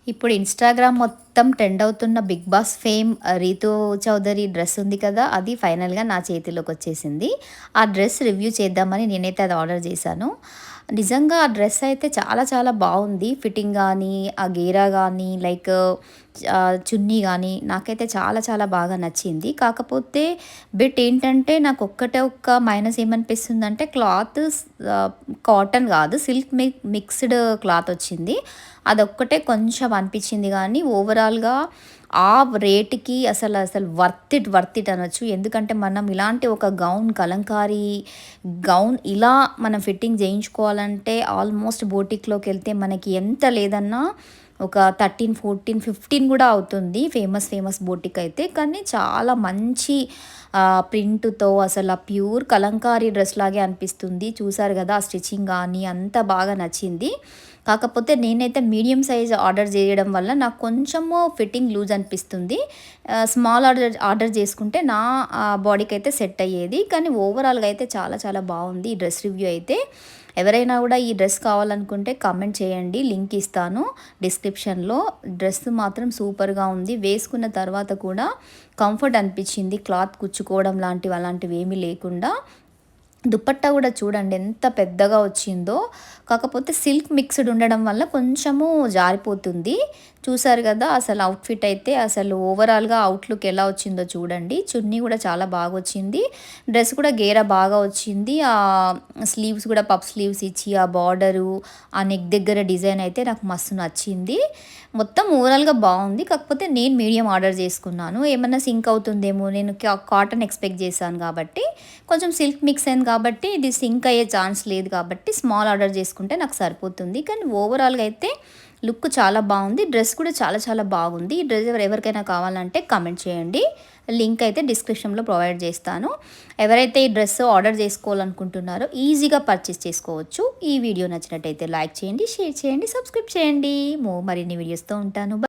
ఇప్పుడు ఇన్‌స్టాగ్రామ్ మొత్తం ట్రెండ్ అవుతున్న 'Bigg Boss' fame Rithu Chowdary dress ఉంది కదా! అది ఫైనల్‌గా నా చేతిలోకొచ్చేసింది. ఆ డ్రెస్ రివ్యూ చేద్దామని నేనైతే అది ఆర్డర్ చేశాను. నిజంగా ఆ డ్రెస్ అయితే చాలా చాలా బావుంది. ఫిట్టింగ్ గానీ, ఆ గేరా గానీ, చున్నీ గానీ నాకైతే చాలా చాలా బాగా నచ్చింది. కాకపోతే ఏంటంటే నాకు ఒక్కటే ఒక్క మైనస్ ఏమనిపిస్తుందంటే ఆహ్, కాటన్ గాదు సిల్క్ మిక్స్‌డ్ క్లాత్ వచ్చింది. అదొక్కటే కొంచెం అనిపిచ్చింది గానీ, ఓవరాల్‌గా ఆ రేట్‌కి అసలు వర్త్ ఇట్ అనొచ్చు. ఎందుకంటే, మనం ఇలాంటి ఒక కలంకారీ గౌన్ ఇలా మనం ఫిట్టింగ్ జేయించుకోవాలంటే ఆల్మోస్ట్ బోటిక్‌లోకెళ్తే మనకి ఎంత లేదన్నా ఒక 13, 14, 15 గూడా అవుతుంది. ఫేమస్ బోటిక్ అయితే. కానీ చాలా మంచి ప్రింట్‌తో అసల ప్యూర్ కలంకారీ డ్రెస్ లాగే అనిపిస్తుంది. చూసారు గదా! ఆ స్టిచ్చింగ్ గానీ అంతా బాగా నచ్చింది. కాకపోతే నేనైతే మీడియం సైజ్ ఆర్డర్ జేయడం వల్ల నాకు కొంచెము ఫిట్టింగ్ లూజ్ అనిపిస్తుంది. స్మాల్ ఆర్డర్ చేసుకుంటే నా బాడీకైతే సెట్ అయ్యేది. కానీ ఓవరాల్‌గా అయితే చాలా చాలా బావుంది ఈ డ్రెస్ రివ్యూ అయితే. ఎవరైనా గూడా ఈ డ్రెస్ కావాలనుకుంటే కామెంట్ చేయండి. లింక్ ఇస్తాను డిస్క్రిప్షన్‌లో. డ్రెస్ మాత్రం సూపర్‌గా ఉంది. వేసుకున్న తర్వాత కూడా కంఫర్ట్ అనిపిచ్చింది. క్లాత్ కుచ్చుకోవడం అలాంటివి ఏమీ లేకుండా. దుపట్టా గూడా చూడండి ఎంత పెద్దగా వచ్చిందో. కాకపోతే సిల్క్ మిక్స్‌డ్ ఉండడం వల్ల కొంచెము జారిపోతుంది. చూసారు గదా! అసలు అవుట్‌ఫిట్ అయితే అసలు ఓవరాల్‌గా అవుట్‌లుక్ ఎలా వచ్చిందో చూడండి. చున్నీ గూడా చాలా బాగొచ్చింది. డ్రెస్ కూడా గేరా బాగా వచ్చింది. స్లీవ్స్ గూడా పఫ్ స్లీవ్స్ ఇచ్చి, ఆ బార్డరు, ఆ నెక్ దగ్గర డిజైన్ అయితే నాకు మస్తు నచ్చింది. మొత్తం ఓవరాల్‌గా బావుంది. కాకపోతే నేను మీడియం ఆర్డర్ చేసుకున్నాను. ఏమన్నా సింక్ అవుతుందేమో నేను కాటన్ ఎక్స్‌పెక్ట్ చేశాను గాబట్టి, కొంచెం సిల్క్ మిక్స్ అయింది కాబట్టి ఇది సింక్ అయ్యే ఛాన్స్ లేదు కాబట్టి స్మాల్ ఆర్డర్ చేసుకుంటే నాకు సరిపోతుంది. కానీ ఓవరాల్‌గా అయితే లుక్ చాలా బావుంది. డ్రెస్ కూడా చాలా చాలా బాగుంది. ఈ డ్రెస్ ఎవరికైనా కావాలంటే కామెంట్ చేయండి. లింక్ అయితే డిస్క్రిప్షన్‌లో ప్రొవైడ్ చేస్తాను. ఎవరైతే ఈ డ్రెస్ ఆర్డర్ చేసుకోవాలనుకుంటున్నారో ఈజీగా పర్చేస్ చేసుకోవచ్చు. ఈ వీడియో నచ్చినట్టయితే లైక్ చేయండి, షేర్ చేయండి, సబ్స్క్రైబ్ చేయండి. మరిన్ని వీడియోస్‌తో ఉంటాను.